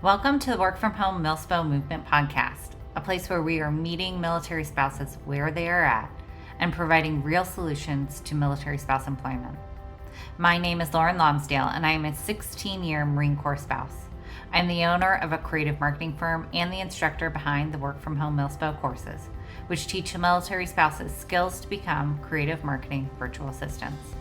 Welcome to the Work From Home Milspo Movement Podcast, a place where we are meeting military spouses where they are at and providing real solutions to military spouse employment. My name is Lauren Lonsdale, and I am a 16-year Marine Corps spouse. I'm the owner of a creative marketing firm and the instructor behind the Work From Home Milspo courses, which teach military spouses skills to become creative marketing virtual assistants.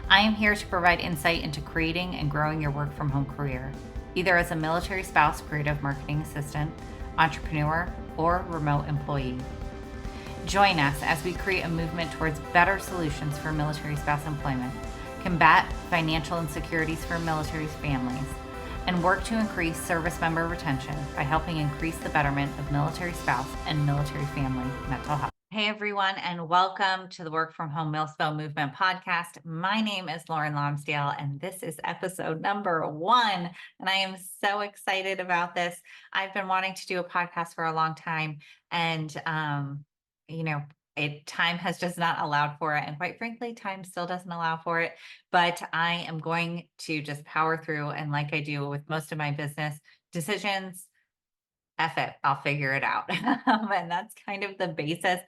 I am here to provide insight into creating and growing your work from home career, either as a military spouse creative marketing assistant, entrepreneur, or remote employee. Join us as we create a movement towards better solutions for military spouse employment, combat financial insecurities for military families, and work to increase service member retention by helping increase the betterment of military spouse and military family mental health. Hey everyone, and welcome to the Work From Home Milspo Movement Podcast. My name is Lauren Lonsdale, and this is episode number 1. And I am so excited about this. I've been wanting to do a podcast for a long time, and time has just not allowed for it. And quite frankly, time still doesn't allow for it. But I am going to just power through, and like I do with most of my business decisions, F it, I'll figure it out. And that's kind of the basis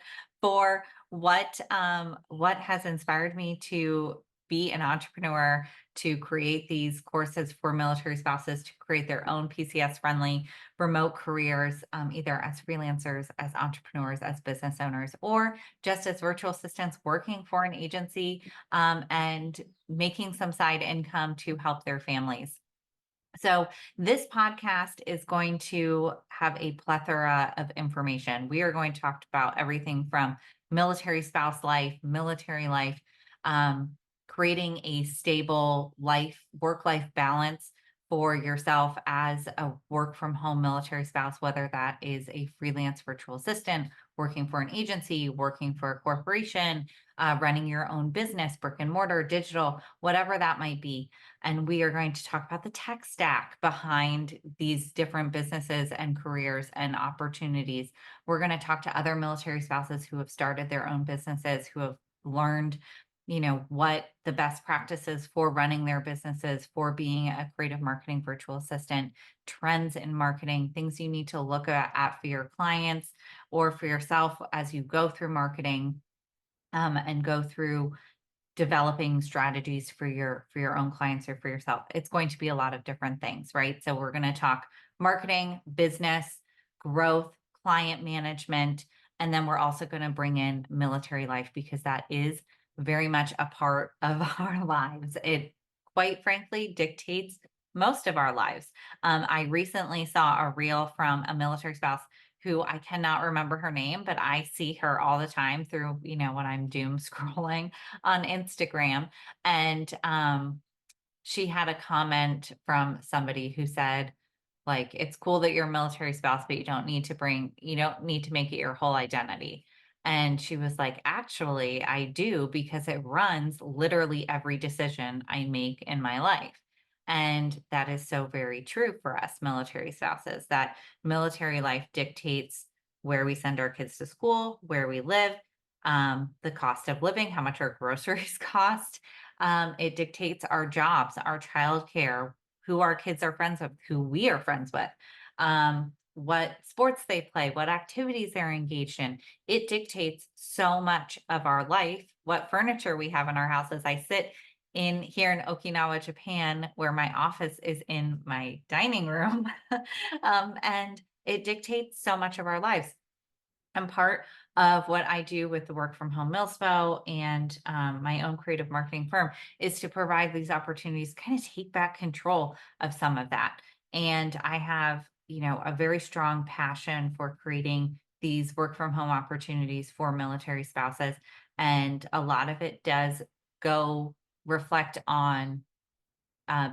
for what has inspired me to be an entrepreneur, to create these courses for military spouses to create their own PCS friendly remote careers, either as freelancers, as entrepreneurs, as business owners, or just as virtual assistants working for an agency, and making some side income to help their families. So, this podcast is going to have a plethora of information. We are going to talk about everything from military spouse life, military life, um, creating a stable work life balance for yourself as a work from home military spouse, whether that is a freelance virtual assistant, working for an agency, working for a corporation, running your own business, brick and mortar, digital, whatever that might be. And we are going to talk about the tech stack behind these different businesses and careers and opportunities. We're going to talk to other military spouses who have started their own businesses, who have learned, what the best practices for running their businesses, for being a creative marketing virtual assistant, trends in marketing, things you need to look at for your clients or for yourself as you go through marketing, and go through developing strategies for your own clients or for yourself. It's going to be a lot of different things, right? So we're going to talk marketing, business, growth, client management, and then we're also going to bring in military life because that is very much a part of our lives. It quite frankly dictates most of our lives. I recently saw a reel from a military spouse who I cannot remember her name, but I see her all the time through, when I'm doom scrolling on Instagram. And she had a comment from somebody who said, like, it's cool that you're a military spouse, but you don't need to make it your whole identity. And she was like, actually, I do because it runs literally every decision I make in my life. And that is so very true for us military spouses, that military life dictates where we send our kids to school, where we live, the cost of living, how much our groceries cost. It dictates our jobs, our childcare, who our kids are friends with, who we are friends with, what sports they play, what activities they're engaged in. It dictates so much of our life, what furniture we have in our houses. I sit in here in Okinawa, Japan, where my office is in my dining room, and it dictates so much of our lives. And part of what I do with the Work From Home Milspo and my own creative marketing firm is to provide these opportunities, kind of take back control of some of that. And I have, a very strong passion for creating these work from home opportunities for military spouses. And a lot of it does go reflect on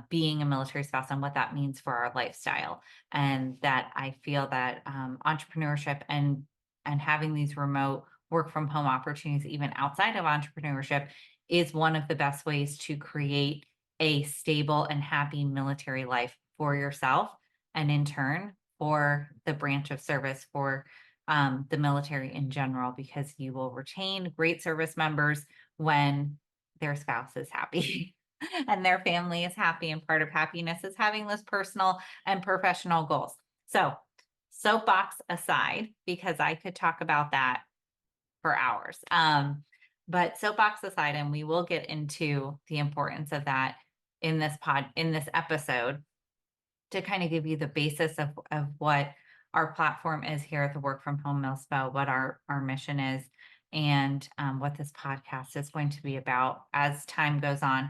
being a military spouse and what that means for our lifestyle. And that I feel that entrepreneurship and having these remote work from home opportunities, even outside of entrepreneurship, is one of the best ways to create a stable and happy military life for yourself, and in turn for the branch of service, for the military in general, because you will retain great service members when their spouse is happy. and their family is happy. And part of happiness is having those personal and professional goals. So, soapbox aside, because I could talk about that for hours. But soapbox aside, and we will get into the importance of that in this episode to kind of give you the basis of what our platform is here at the Work from Home Milspo, what our mission is, and what this podcast is going to be about as time goes on.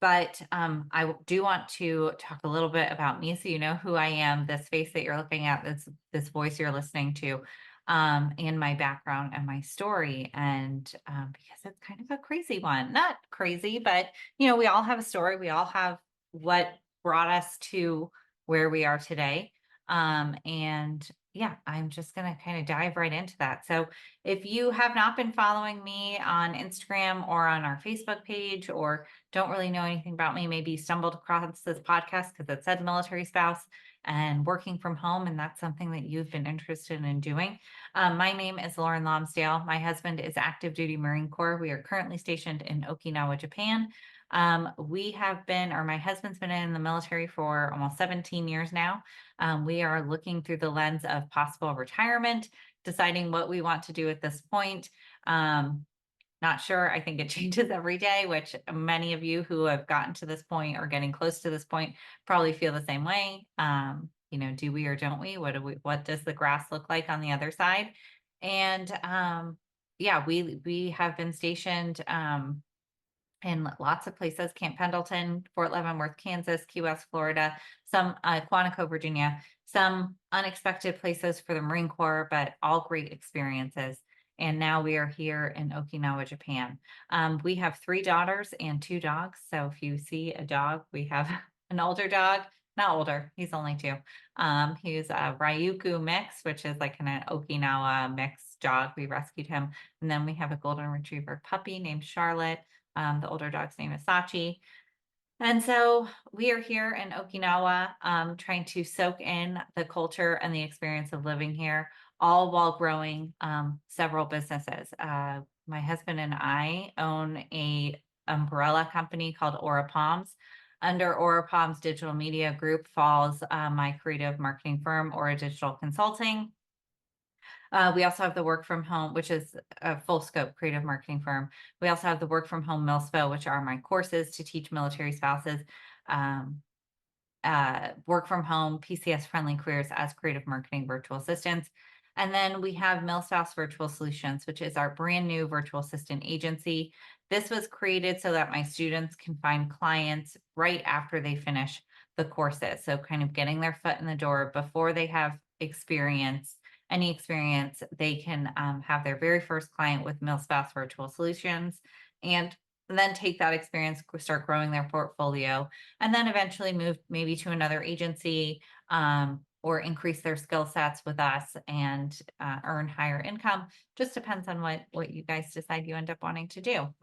But I do want to talk a little bit about me, so you know who I am. This face that you're looking at, this voice you're listening to, and my background and my story, and because it's kind of a crazy one. Not crazy, but we all have a story. We all have what brought us to where we are today. And yeah, I'm just going to kind of dive right into that. So if you have not been following me on Instagram or on our Facebook page, or don't really know anything about me, maybe you stumbled across this podcast because it said military spouse and working from home, and that's something that you've been interested in doing. My name is Lauren Lonsdale. My husband is active duty Marine Corps. We are currently stationed in Okinawa, Japan. My husband's been in the military for almost 17 years now. We are looking through the lens of possible retirement, deciding what we want to do at this point. Not sure. I think it changes every day, which many of you who have gotten to this point or getting close to this point probably feel the same way. Do we or don't we? What does the grass look like on the other side? And yeah, we have been stationed in lots of places: Camp Pendleton, Fort Leavenworth, Kansas, Key West, Florida, some Quantico, Virginia, some unexpected places for the Marine Corps, but all great experiences. And now we are here in Okinawa, Japan. We have 3 daughters and 2 dogs. So if you see a dog, we have an older dog, not older, he's only 2. He's a Ryukyu mix, which is like an Okinawa mixed dog. We rescued him. And then we have a golden retriever puppy named Charlotte. The older dog's name is Sachi. And so we are here in Okinawa, trying to soak in the culture and the experience of living here, all while growing several businesses. My husband and I own a umbrella company called Aura Palms. Under Aura Palms Digital Media Group falls my creative marketing firm, Aura Digital Consulting. We also have the Work from Home, which is a full scope creative marketing firm. We also have the Work from Home Milspo, which are my courses to teach military spouses work from home, PCS friendly careers as creative marketing virtual assistants. And then we have MilSpouse Virtual Solutions, which is our brand new virtual assistant agency. This was created so that my students can find clients right after they finish the courses. So kind of getting their foot in the door before they have any experience, they can have their very first client with MilSpouse Virtual Solutions, and then take that experience, start growing their portfolio, and then eventually move maybe to another agency or increase their skill sets with us and earn higher income. Just depends on what you guys decide you end up wanting to do.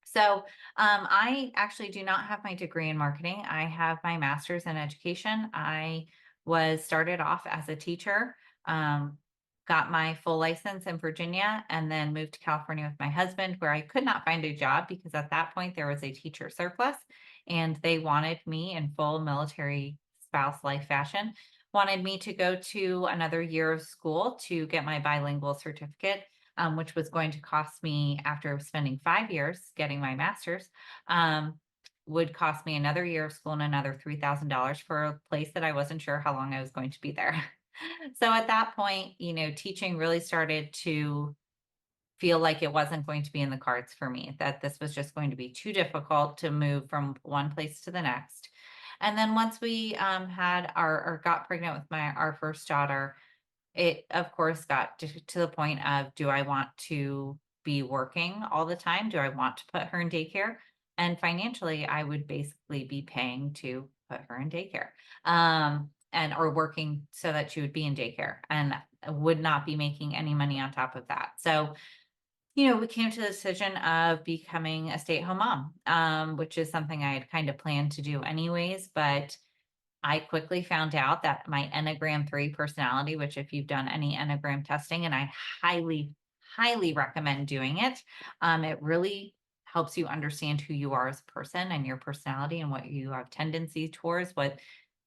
So I actually do not have my degree in marketing. I have my master's in education. I was started off as a teacher, got my full license in Virginia, and then moved to California with my husband, where I could not find a job because at that point there was a teacher surplus, and they wanted me in full military spouse life fashion, wanted me to go to another year of school to get my bilingual certificate. Which was going to cost me, after spending 5 years getting my master's, would cost me another year of school and another $3,000 for a place that I wasn't sure how long I was going to be there. So at that point, teaching really started to feel like it wasn't going to be in the cards for me, that this was just going to be too difficult to move from one place to the next. And then once we got pregnant with our first daughter, it of course got to the point of, do I want to be working all the time? Do I want to put her in daycare? And financially, I would basically be paying to put her in daycare, or working so that she would be in daycare, and would not be making any money on top of that. So, we came to the decision of becoming a stay-at-home mom, which is something I had kind of planned to do anyways, but I quickly found out that my Enneagram 3 personality, which if you've done any Enneagram testing, and I highly, highly recommend doing it, it really helps you understand who you are as a person and your personality and what you have tendency towards, what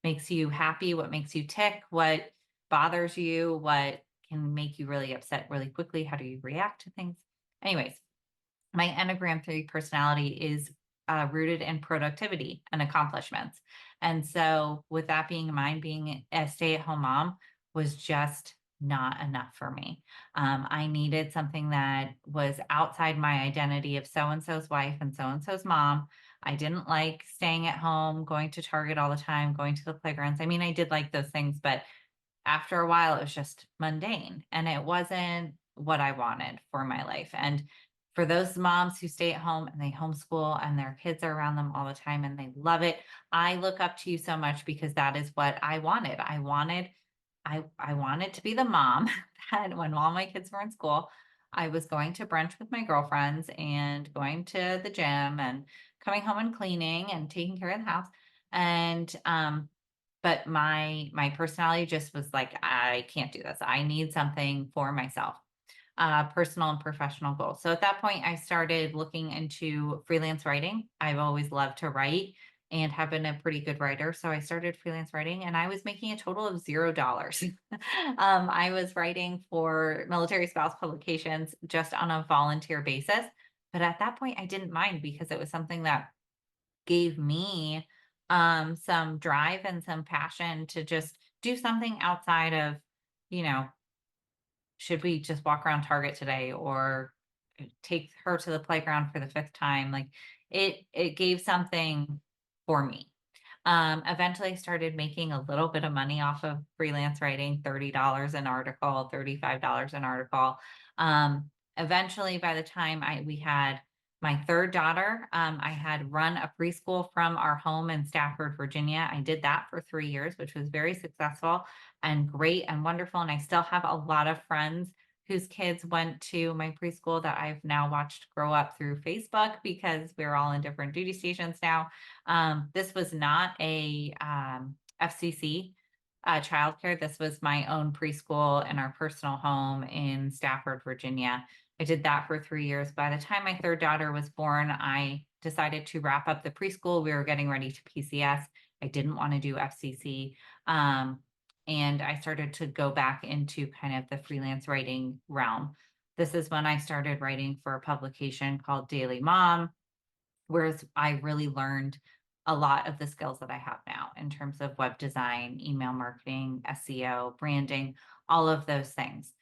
makes you happy, what makes you tick, what bothers you, what can make you really upset really quickly, how do you react to things. Anyways, my Enneagram 3 personality is rooted in productivity and accomplishments. And so, with that being in mind, being a stay at home mom was just not enough for me. I needed something that was outside my identity of so and so's wife and so and so's mom. I didn't like staying at home, going to Target all the time, going to the playgrounds. I mean, I did like those things, but after a while, it was just mundane and it wasn't what I wanted for my life. And for those moms who stay at home and they homeschool and their kids are around them all the time and they love it, I look up to you so much because that is what I wanted. I wanted to be the mom that when all my kids were in school, I was going to brunch with my girlfriends and going to the gym and coming home and cleaning and taking care of the house. And but my personality just was like, I can't do this. I need something for myself, personal and professional goals. So at that point, I started looking into freelance writing. I've always loved to write and have been a pretty good writer. So I started freelance writing and I was making a total of $0. I was writing for military spouse publications just on a volunteer basis. But at that point, I didn't mind because it was something that gave me some drive and some passion to just do something outside of, you know, should we just walk around Target today or take her to the playground for the fifth time? Like it gave something for me. Eventually I started making a little bit of money off of freelance writing, $30 an article, $35 an article. Eventually by the time we had my third daughter, I had run a preschool from our home in Stafford, Virginia. I did that for 3 years, which was very successful and great and wonderful. And I still have a lot of friends whose kids went to my preschool that I've now watched grow up through Facebook because we're all in different duty stations now. This was not a FCC childcare. This was my own preschool in our personal home in Stafford, Virginia. I did that for 3 years. By the time my third daughter was born, I decided to wrap up the preschool. We were getting ready to PCS. I didn't want to do FCC. And I started to go back into kind of the freelance writing realm. This is when I started writing for a publication called Daily Mom, whereas I really learned a lot of the skills that I have now in terms of web design, email marketing, SEO, branding, all of those things.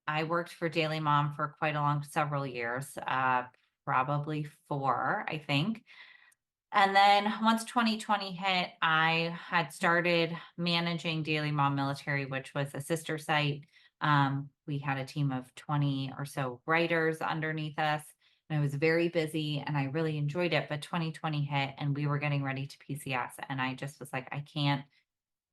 I worked for Daily Mom for quite a long, several years, probably 4, I think. And then once 2020 hit, I had started managing Daily Mom Military, which was a sister site. We had a team of 20 or so writers underneath us, and I was very busy and I really enjoyed it. But 2020 hit and we were getting ready to PCS. And I just was like, I can't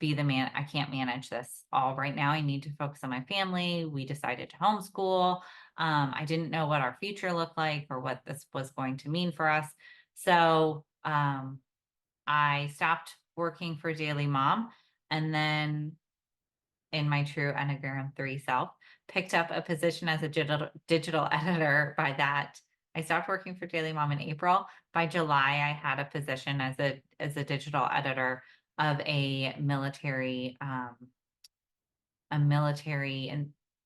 I can't manage this all right now. I need to focus on my family. We decided to homeschool. I didn't know what our future looked like or what this was going to mean for us. So I stopped working for Daily Mom and then in my true Enneagram 3 self, picked up a position as a digital editor. By that, I stopped working for Daily Mom in April. By July, I had a position as a digital editor of a military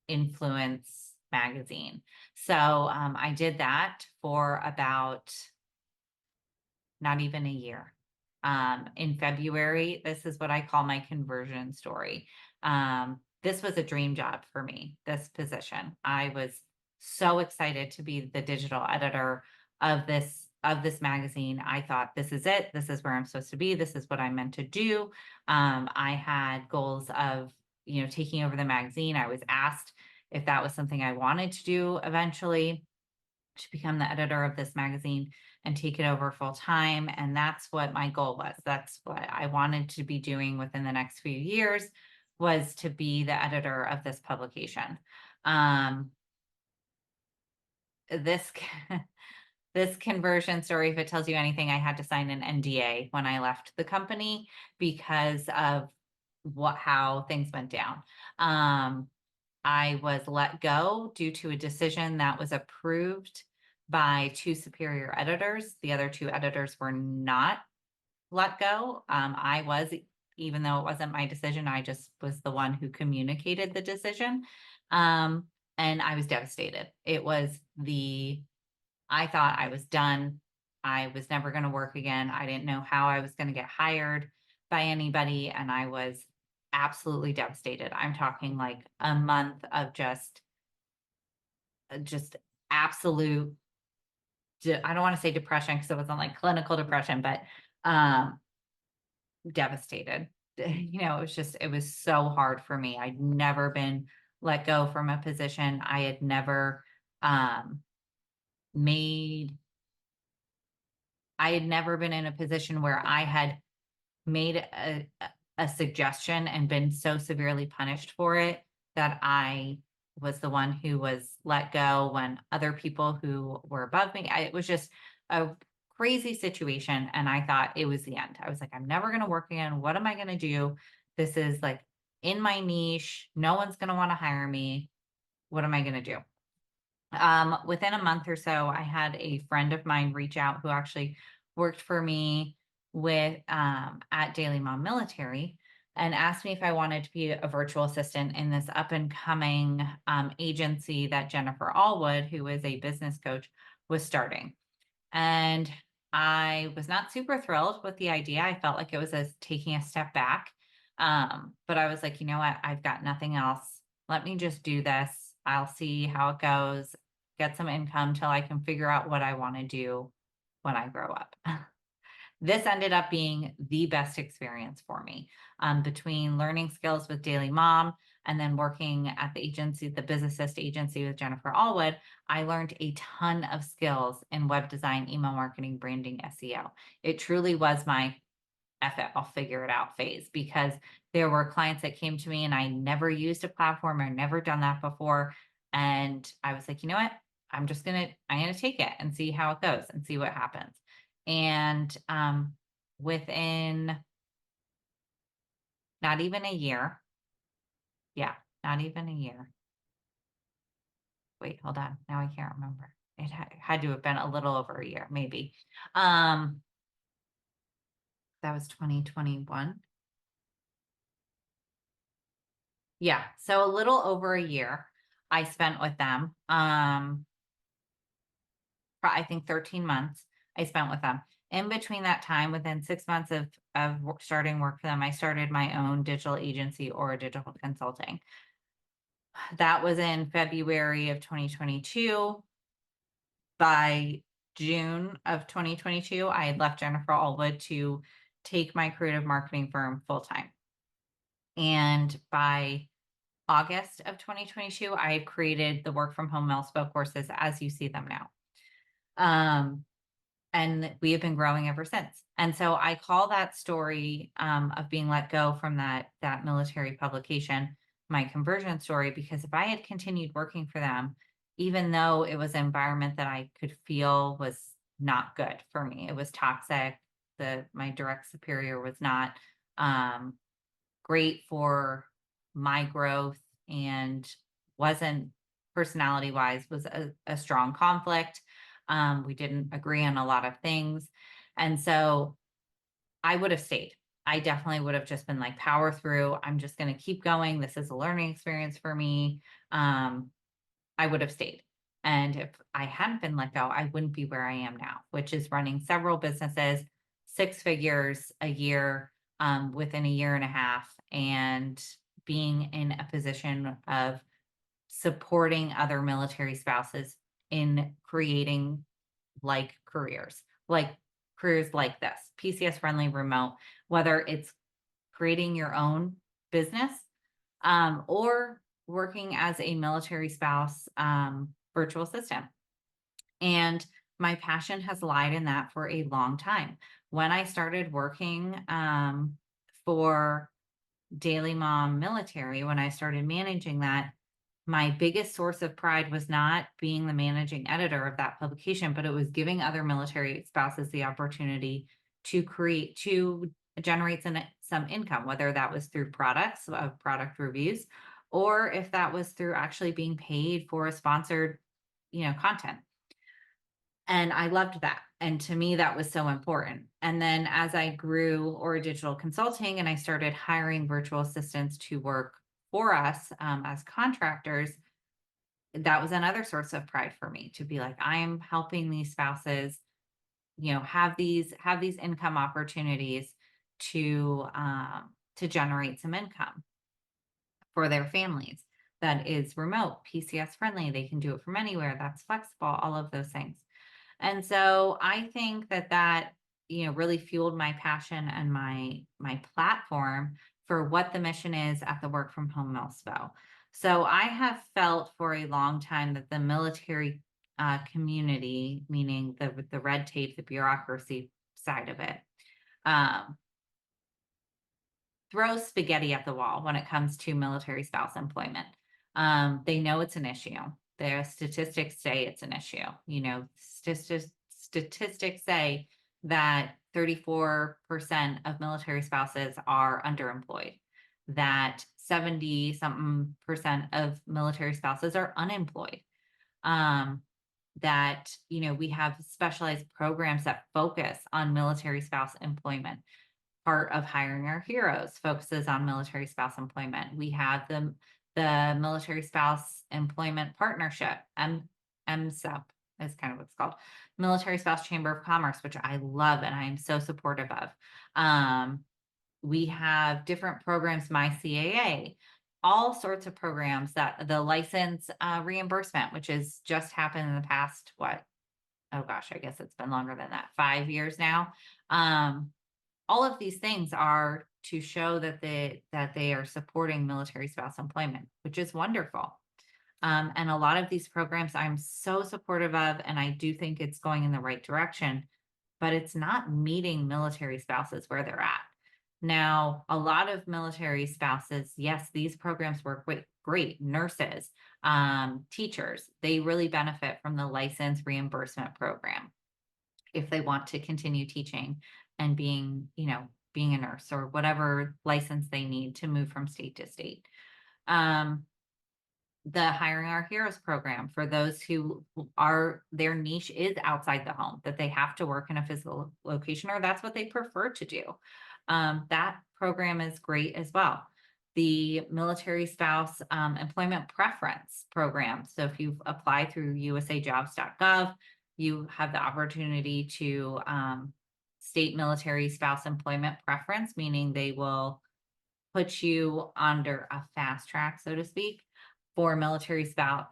influence magazine. So I did that for about not even a year. In February, this is what I call my conversion story. This was a dream job for me, this position. I was so excited to be the digital editor of this magazine. I thought this is it. This is where I'm supposed to be. This is what I'm meant to do. I had goals of, taking over the magazine. I was asked if that was something I wanted to do eventually, to become the editor of this magazine and take it over full time. And that's what my goal was. That's what I wanted to be doing within the next few years, was to be the editor of this publication. This this conversion story, if it tells you anything, I had to sign an NDA when I left the company because of how things went down. I was let go due to a decision that was approved by two superior editors. The other two editors were not let go. I was, even though it wasn't my decision, I just was the one who communicated the decision. Um, and I was devastated. I thought I was done. I was never going to work again. I didn't know how I was going to get hired by anybody. And I was absolutely devastated. I'm talking like a month of just absolute, I don't want to say depression because it wasn't like clinical depression, but um, devastated. It was so hard for me. I'd never been let go from a position. I had never um, made, I had never been in a position where I had made a suggestion and been so severely punished for it that I was the one who was let go when other people who were above me, it was just a crazy situation. And I thought it was the end. I was like, I'm never going to work again. What am I going to do? This is like in my niche. No one's going to want to hire me. What am I going to do? Within a month or so, I had a friend of mine reach out who actually worked for me with at Daily Mom Military and asked me if I wanted to be a virtual assistant in this up and coming agency that Jennifer Allwood, who is a business coach, was starting. And I was not super thrilled with the idea. I felt like it was taking a step back. But I was like, you know what? I've got nothing else. Let me just do this. I'll see how it goes, get some income till I can figure out what I want to do when I grow up. This ended up being the best experience for me, between learning skills with Daily Mom and then working at the agency, the Businessist agency with Jennifer Allwood. I learned a ton of skills in web design, email marketing, branding, SEO. It truly was my F it, I'll figure it out phase, because there were clients that came to me and I never used a platform or never done that before. And I was like, you know what? I'm going to take it and see how it goes and see what happens. And within not even a year, yeah, not even a year. Wait, hold on. Now I can't remember. It had to have been a little over a year, maybe. Um, that was 2021. Yeah, so a little over a year I spent with them. I think 13 months I spent with them. In between that time, within 6 months of starting work for them, I started my own digital agency or digital consulting. That was in February of 2022. By June of 2022, I had left Jennifer Allwood to take my creative marketing firm full time. And by August of 2022, I had created the work from home Milspo courses as you see them now. And we have been growing ever since. And so I call that story of being let go from that military publication my conversion story, because if I had continued working for them, even though it was an environment that I could feel was not good for me, it was toxic. My direct superior was not great for my growth, and wasn't, personality wise, was a strong conflict. We didn't agree on a lot of things. And so I would have stayed. I definitely would have just been like, power through. I'm just going to keep going. This is a learning experience for me. I would have stayed. And if I hadn't been let go, I wouldn't be where I am now, which is running several businesses, 6 figures a year, within a year and a half, and being in a position of supporting other military spouses in creating careers, like careers like this, PCS friendly remote, whether it's creating your own business, or working as a military spouse virtual assistant. And my passion has lied in that for a long time. When I started working for Daily Mom Military, when I started managing that, my biggest source of pride was not being the managing editor of that publication, but it was giving other military spouses the opportunity to generate some income, whether that was through products of product reviews, or if that was through actually being paid for a sponsored, content. And I loved that. And to me, that was so important. And then as I grew or digital consulting and I started hiring virtual assistants to work for us as contractors, that was another source of pride for me to be like, I'm helping these spouses, have these income opportunities to generate some income for their families. That is remote, PCS friendly. They can do it from anywhere. That's flexible, all of those things. And so I think that really fueled my passion and my platform for what the mission is at the Work from Home Milspo. So I have felt for a long time that the military community, meaning the red tape, the bureaucracy side of it, um, throws spaghetti at the wall when it comes to military spouse employment. They know it's an issue. Their statistics say it's an issue. Statistics say that 34% of military spouses are underemployed, that 70 something percent of military spouses are unemployed. Um, that we have specialized programs that focus on military spouse employment. Part of Hiring Our Heroes focuses on military spouse employment. We have the Military Spouse Employment Partnership, MSEP is kind of what it's called, Military Spouse Chamber of Commerce, which I love and I am so supportive of. We have different programs, My CAA, all sorts of programs, that the license reimbursement, which has just happened in the past, oh gosh, I guess it's been longer than that, 5 years now. All of these things are to show that they are supporting military spouse employment, which is wonderful. And a lot of these programs I'm so supportive of, and I do think it's going in the right direction, but it's not meeting military spouses where they're at. Now, a lot of military spouses, yes, these programs work great. Nurses, teachers, they really benefit from the license reimbursement program if they want to continue teaching and being a nurse or whatever license they need to move from state to state. The Hiring Our Heroes program for those who their niche is outside the home, that they have to work in a physical location, or that's what they prefer to do. That program is great as well. The Military Spouse Employment Preference program. So if you apply through usajobs.gov, you have the opportunity to state military spouse employment preference, meaning they will put you under a fast track, so to speak, for military spouse.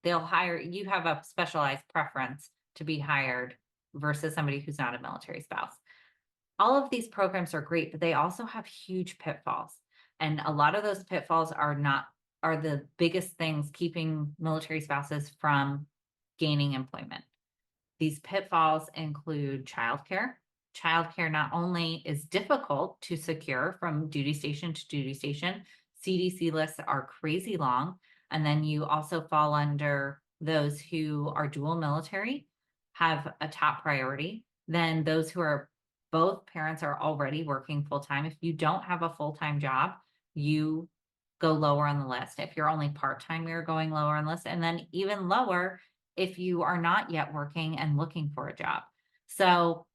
They'll hire you, have a specialized preference to be hired versus somebody who's not a military spouse. All of these programs are great, but they also have huge pitfalls. And a lot of those pitfalls are the biggest things keeping military spouses from gaining employment. These pitfalls include childcare. Childcare not only is difficult to secure from duty station to duty station, CDC lists are crazy long. And then you also fall under those who are dual military, have a top priority. Then those who are both parents are already working full time. If you don't have a full time job, you go lower on the list. If you're only part time, you're going lower on the list. And then even lower if you are not yet working and looking for a job. So,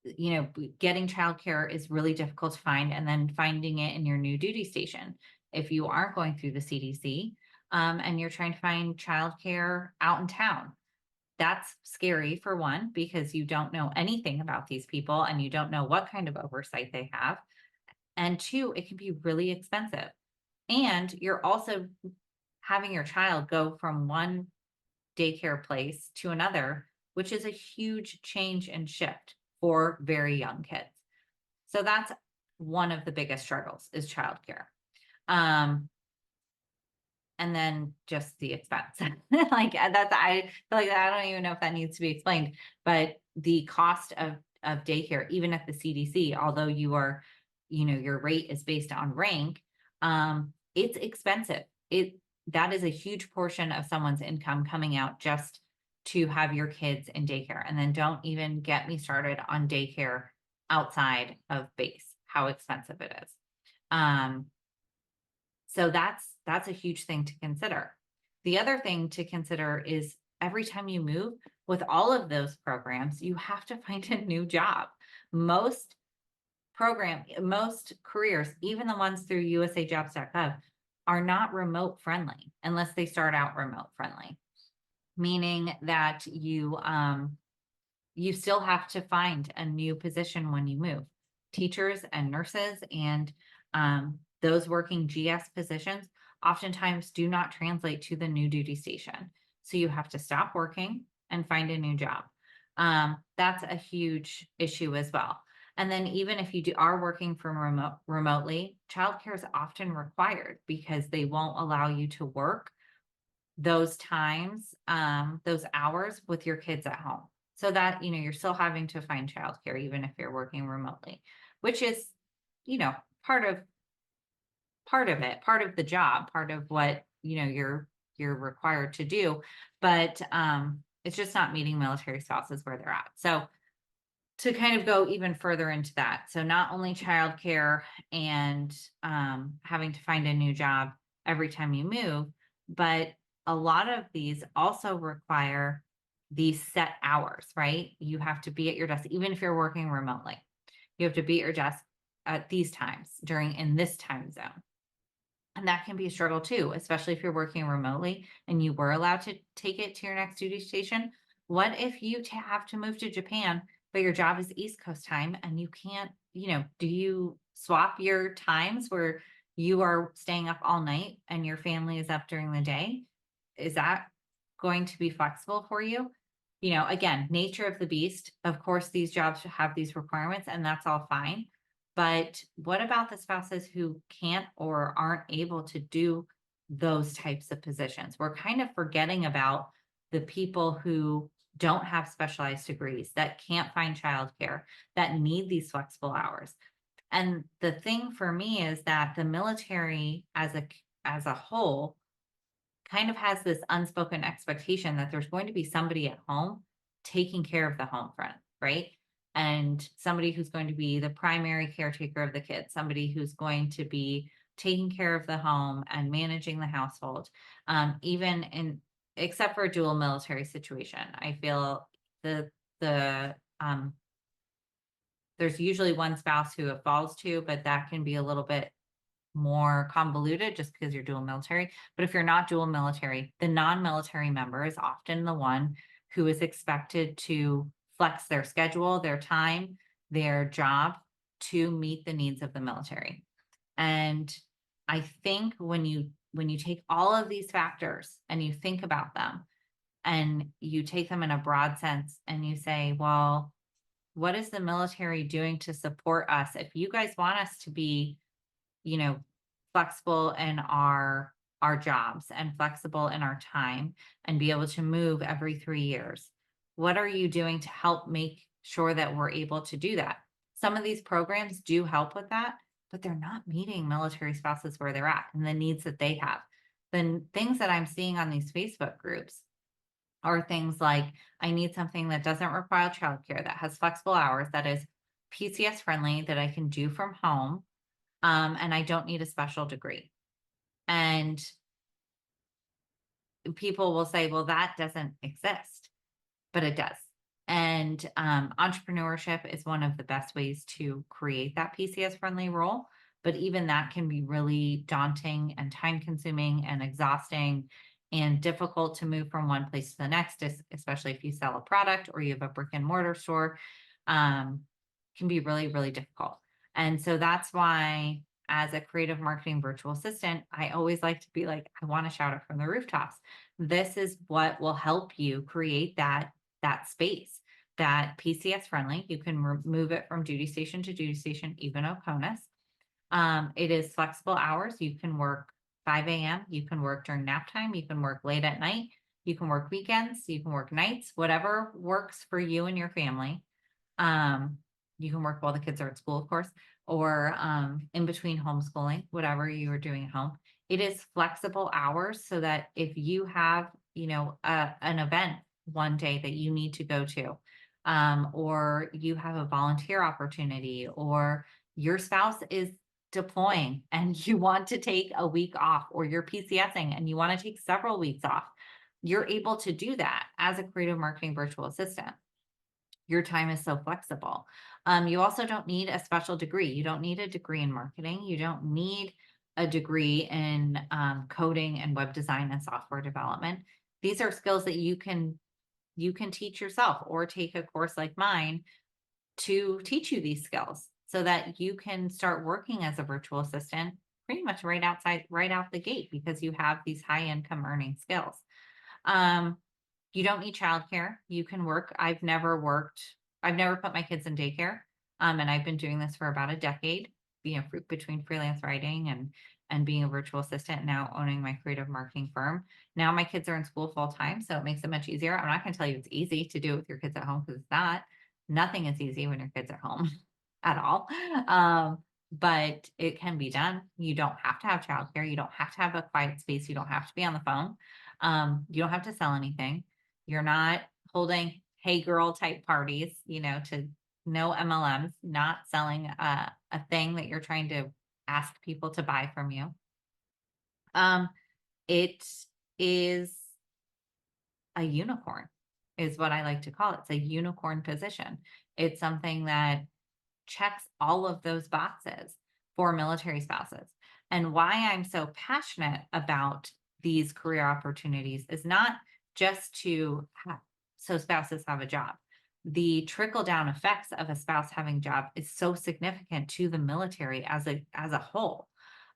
getting childcare is really difficult to find, and then finding it in your new duty station. If you aren't going through the CDC and you're trying to find childcare out in town, that's scary for one, because you don't know anything about these people and you don't know what kind of oversight they have. And two, it can be really expensive. And you're also having your child go from one daycare place to another, which is a huge change and shift for very young kids. So that's one of the biggest struggles, is childcare. And then just the expense. I feel like I don't even know if that needs to be explained, but the cost of daycare, even at the CDC, although your rate is based on rank, it's expensive. That is a huge portion of someone's income coming out just to have your kids in daycare. And then don't even get me started on daycare outside of base, how expensive it is. So that's a huge thing to consider. The other thing to consider is every time you move with all of those programs, you have to find a new job. Most most careers, even the ones through usajobs.gov, are not remote friendly unless they start out remote friendly, meaning that you still have to find a new position when you move. Teachers and nurses and those working GS positions oftentimes do not translate to the new duty station. So you have to stop working and find a new job. That's a huge issue as well. And then even if are working from remotely, childcare is often required because they won't allow you to work those times, those hours with your kids at home. So that, you're still having to find childcare even if you're working remotely, which is, you know, part of it, part of the job, part of what, you're required to do. But it's just not meeting military spouses where they're at. So to kind of go even further into that. So not only childcare and having to find a new job every time you move, but a lot of these also require these set hours, right? You have to be at your desk, even if you're working remotely. You have to be at your desk at these times in this time zone. And that can be a struggle too, especially if you're working remotely and you were allowed to take it to your next duty station. What if you have to move to Japan, but your job is East Coast time and you can't, do you swap your times where you are staying up all night and your family is up during the day? Is that going to be flexible for you? Again, nature of the beast. Of course, these jobs have these requirements and that's all fine. But what about the spouses who can't or aren't able to do those types of positions? We're kind of forgetting about the people who don't have specialized degrees, that can't find childcare, that need these flexible hours. And the thing for me is that the military as a whole kind of has this unspoken expectation that there's going to be somebody at home taking care of the home front, right? And somebody who's going to be the primary caretaker of the kids, somebody who's going to be taking care of the home and managing the household, except for a dual military situation. I feel the there's usually one spouse who it falls to, but that can be a little bit more convoluted just because you're dual military. But if you're not dual military, the non-military member is often the one who is expected to flex their schedule, their time, their job to meet the needs of the military. And I think when you take all of these factors and you think about them and you take them in a broad sense and you say, well, what is the military doing to support us? If you guys want us to be, flexible in our jobs and flexible in our time and be able to move every 3 years, what are you doing to help make sure that we're able to do that? Some of these programs do help with that, but they're not meeting military spouses where they're at and the needs that they have. Then things that I'm seeing on these Facebook groups are things like, I need something that doesn't require childcare, that has flexible hours, that is PCS friendly, that I can do from home, and I don't need a special degree. And people will say, well, that doesn't exist, but it does. And entrepreneurship is one of the best ways to create that PCS friendly role. But even that can be really daunting and time consuming and exhausting and difficult to move from one place to the next, especially if you sell a product or you have a brick and mortar store, can be really, really difficult. And so that's why, as a creative marketing virtual assistant, I always like to be like, I want to shout it from the rooftops. This is what will help you create that space, that PCS friendly. You can move it from duty station to duty station, even Oconus. It is flexible hours. You can work 5 a.m. You can work during nap time. You can work late at night. You can work weekends. You can work nights, whatever works for you and your family. You can work while the kids are at school, of course, or in between homeschooling, whatever you are doing at home. It is flexible hours so that if you have, an event one day that you need to go to, or you have a volunteer opportunity, or your spouse is deploying and you want to take a week off, or you're PCSing and you want to take several weeks off, you're able to do that as a creative marketing virtual assistant. Your time is so flexible. You also don't need a special degree. You don't need a degree in marketing. You don't need a degree in coding and web design and software development. These are skills that you can teach yourself, or take a course like mine to teach you these skills so that you can start working as a virtual assistant pretty much right out the gate, because you have these high income earning skills. Um, you don't need childcare. You can work. I've never put my kids in daycare. And I've been doing this for about a decade, between freelance writing and being a virtual assistant, now owning my creative marketing firm. Now my kids are in school full time, so it makes it much easier. I'm not going to tell you it's easy to do it with your kids at home, because it's not. Nothing is easy when your kids are home at all. But it can be done. You don't have to have childcare. You don't have to have a quiet space. You don't have to be on the phone. You don't have to sell anything. You're not holding hey girl type parties, to no MLMs, not selling a thing that you're trying to ask people to buy from you. It is a unicorn, is what I like to call it. It's a unicorn position. It's something that checks all of those boxes for military spouses. And why I'm so passionate about these career opportunities is not just so spouses have a job. The trickle down effects of a spouse having a job is so significant to the military as a whole.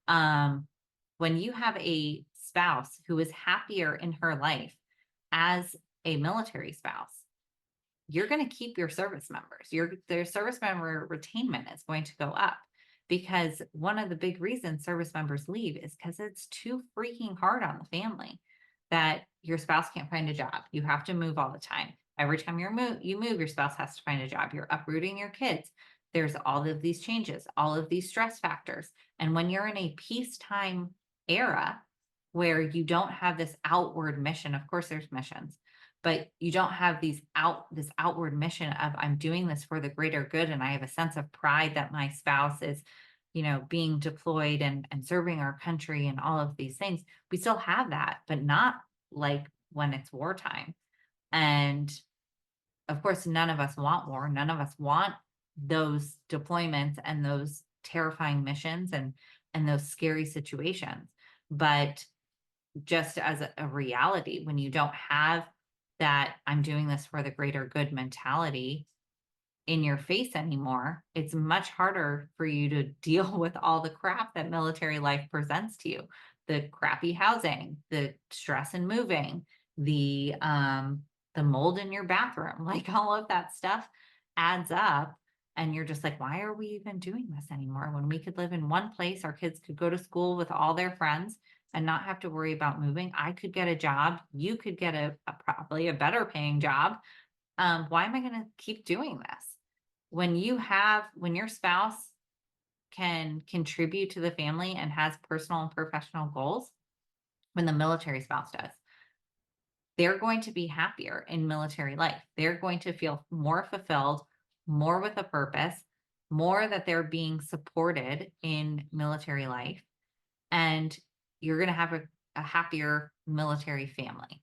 When you have a spouse who is happier in her life as a military spouse, you're going to keep your service members. Their service member retainment is going to go up, because one of the big reasons service members leave is because it's too freaking hard on the family that your spouse can't find a job. You have to move all the time. Every time you move, your spouse has to find a job. You're uprooting your kids. There's all of these changes, all of these stress factors. And when you're in a peacetime era where you don't have this outward mission, of course there's missions, but you don't have this outward mission of I'm doing this for the greater good, and I have a sense of pride that my spouse is, being deployed and serving our country and all of these things. We still have that, but not like when it's wartime. And of course, none of us want war. None of us want those deployments and those terrifying missions and those scary situations. But just as a reality, when you don't have that I'm doing this for the greater good mentality in your face anymore, it's much harder for you to deal with all the crap that military life presents to you. The crappy housing, the stress in moving, the mold in your bathroom, like all of that stuff adds up. And you're just like, why are we even doing this anymore? When we could live in one place, our kids could go to school with all their friends and not have to worry about moving. I could get a job. You could get probably a better paying job. Why am I going to keep doing this? When your spouse can contribute to the family and has personal and professional goals, when the military spouse does, they're going to be happier in military life. They're going to feel more fulfilled, more with a purpose, more that they're being supported in military life. And you're going to have a happier military family.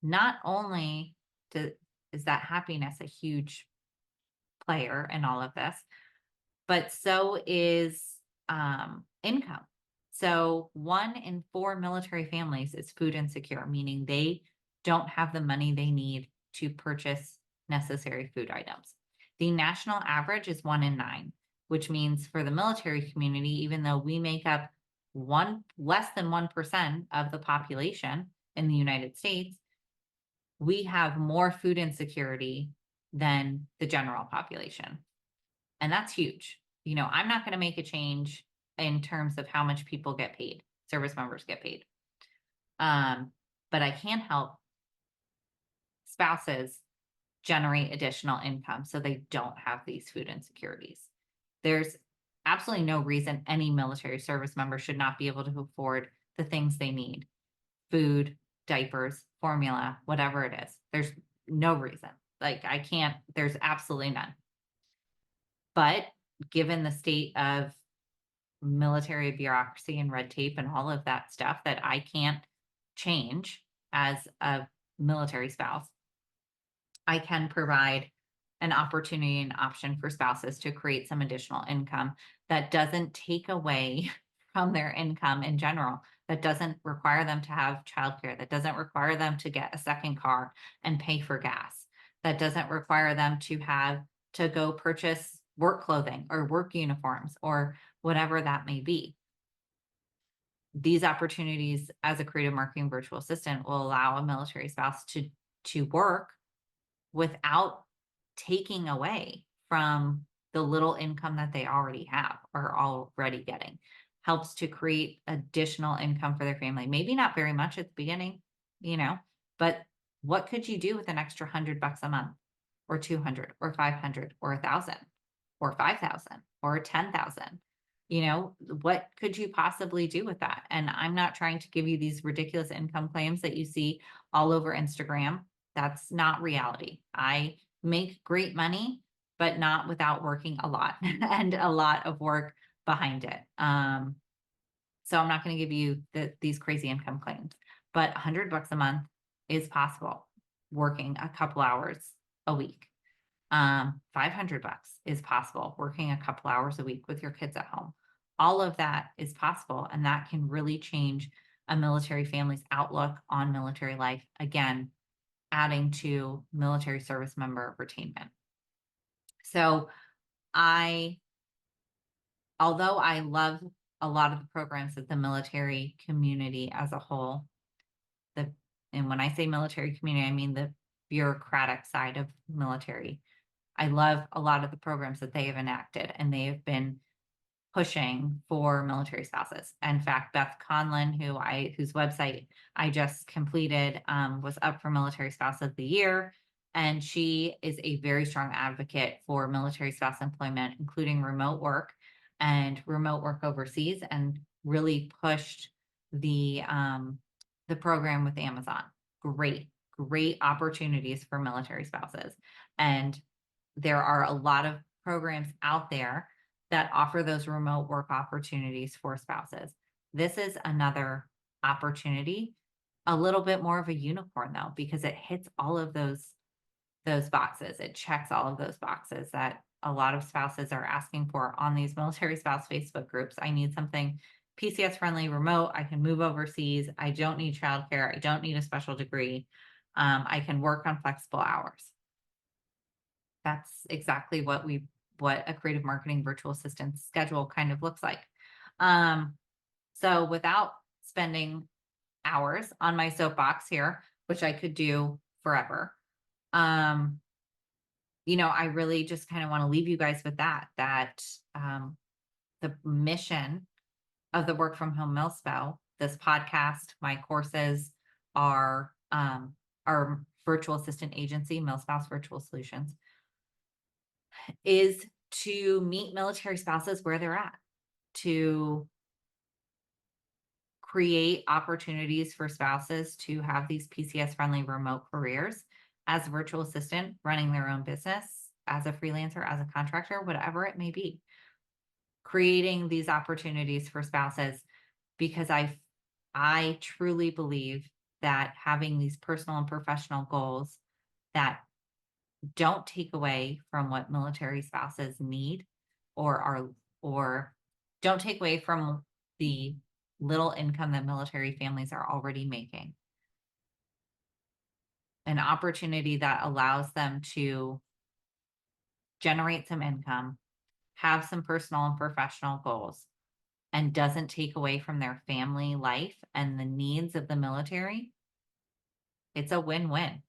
Not only is that happiness a huge player in all of this, but so is income. So 1 in 4 military families is food insecure, meaning they don't have the money they need to purchase necessary food items. The national average is 1 in 9, which means for the military community, even though we make up less than 1% of the population in the United States, we have more food insecurity than the general population. And that's huge. I'm not going to make a change in terms of how much people get paid, service members get paid. But I can help spouses generate additional income so they don't have these food insecurities. There's absolutely no reason any military service member should not be able to afford the things they need: food, diapers, formula, whatever it is. There's no reason. There's absolutely none. But given the state of military bureaucracy and red tape and all of that stuff that I can't change, as a military spouse, I can provide an opportunity and option for spouses to create some additional income that doesn't take away from their income in general, that doesn't require them to have childcare, that doesn't require them to get a second car and pay for gas, that doesn't require them to have to go purchase work clothing or work uniforms or whatever that may be. These opportunities as a creative marketing virtual assistant will allow a military spouse to work without taking away from the little income that they already have or already getting. Helps to create additional income for their family. Maybe not very much at the beginning, but what could you do with an extra $100 a month or 200 or 500 or 1,000 or 5,000 or 10,000? What could you possibly do with that? And I'm not trying to give you these ridiculous income claims that you see all over Instagram. That's not reality. I make great money, but not without working a lot and a lot of work behind it. So I'm not going to give you these crazy income claims, but $100 a month is possible working a couple hours a week. $500 is possible working a couple hours a week with your kids at home. All of that is possible, and that can really change a military family's outlook on military life. Again, adding to military service member retainment. So although I love a lot of the programs of the military community as a whole, and when I say military community, I mean the bureaucratic side of military. I love a lot of the programs that they have enacted, and they have been pushing for military spouses. In fact, Beth Conlin, whose website I just completed, was up for Military Spouse of the Year. And she is a very strong advocate for military spouse employment, including remote work and remote work overseas, and really pushed the program with Amazon. Great opportunities for military spouses. And there are a lot of programs out there that offer those remote work opportunities for spouses. This is another opportunity, a little bit more of a unicorn though, because it hits all of those boxes. It checks all of those boxes that a lot of spouses are asking for on these military spouse Facebook groups. I need something PCS friendly, remote. I can move overseas. I don't need childcare. I don't need a special degree. I can work on flexible hours. That's exactly what a creative marketing virtual assistant schedule kind of looks like. So without spending hours on my soapbox here, which I could do forever, I really just kind of want to leave you guys with that the mission of the Work From Home Milspo, this podcast, my courses, our virtual assistant agency, Milspouse Virtual Solutions, is to meet military spouses where they're at, to create opportunities for spouses to have these PCS friendly remote careers as a virtual assistant, running their own business, as a freelancer, as a contractor, whatever it may be. Creating these opportunities for spouses, because I truly believe that having these personal and professional goals that don't take away from what military spouses need or don't take away from the little income that military families are already making. An opportunity that allows them to generate some income, have some personal and professional goals, and doesn't take away from their family life and the needs of the military. It's a win-win.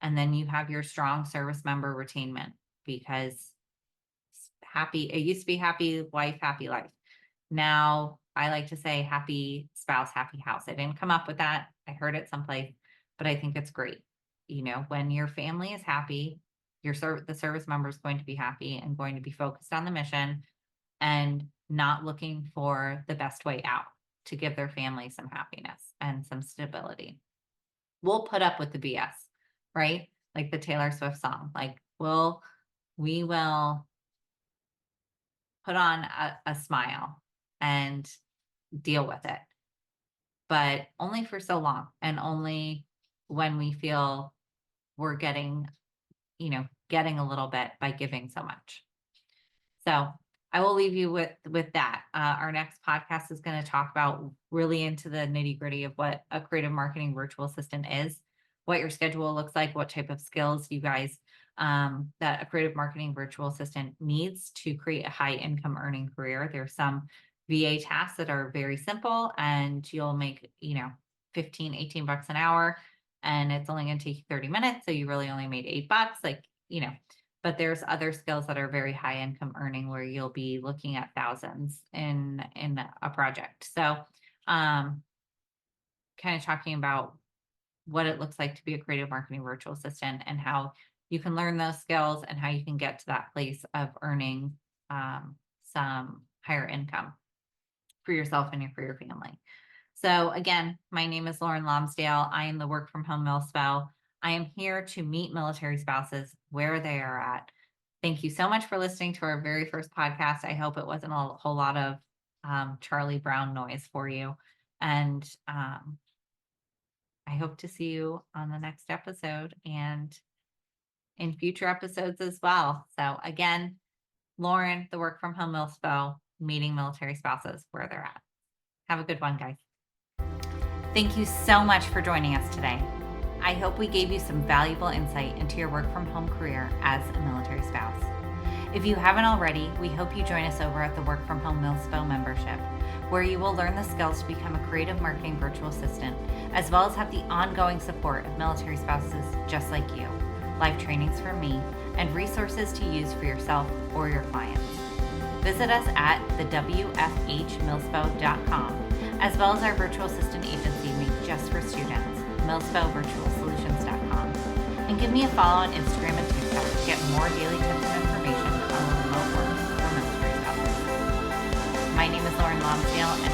And then you have your strong service member retainment, because it used to be happy wife, happy life. Now I like to say happy spouse, happy house. I didn't come up with that. I heard it someplace, but I think it's great. When your family is happy, the service member is going to be happy and going to be focused on the mission and not looking for the best way out to give their family some happiness and some stability. We'll put up with the BS, right? Like the Taylor Swift song. Like we will put on a smile and deal with it, but only for so long, and only when we feel we're getting a little bit by giving so much. So I will leave you with that. Our next podcast is going to talk about really into the nitty gritty of what a creative marketing virtual assistant is, what your schedule looks like, what type of skills you guys that a creative marketing virtual assistant needs to create a high income earning career. There's some VA tasks that are very simple and you'll make, 15, 18 bucks an hour, and it's only going to take you 30 minutes. So you really only made $8, but there's other skills that are very high income earning where you'll be looking at thousands in a project. So kind of talking about what it looks like to be a creative marketing virtual assistant and how you can learn those skills and how you can get to that place of earning some higher income for yourself and for your family. So again, my name is Lauren Lonsdale. I am the Work From Home Milspo. I am here to meet military spouses where they are at. Thank you so much for listening to our very first podcast. I hope it wasn't a whole lot of Charlie Brown noise for you. And I hope to see you on the next episode and in future episodes as well. So again, Lauren, the Work From Home Milspo, meeting military spouses where they're at. Have a good one, guys. Thank you so much for joining us today. I hope we gave you some valuable insight into your work from home career as a military spouse. If you haven't already, we hope you join us over at the Work From Home Milspo membership, where you will learn the skills to become a creative marketing virtual assistant, as well as have the ongoing support of military spouses just like you, live trainings from me, and resources to use for yourself or your clients. Visit us at the WFHMilspo.com, as well as our virtual assistant agency made just for students, MilspoVirtualSolutions.com, and give me a follow on Instagram and TikTok to get more daily tips and information on remote work for military spouses. My name is Lauren Lonsdale, and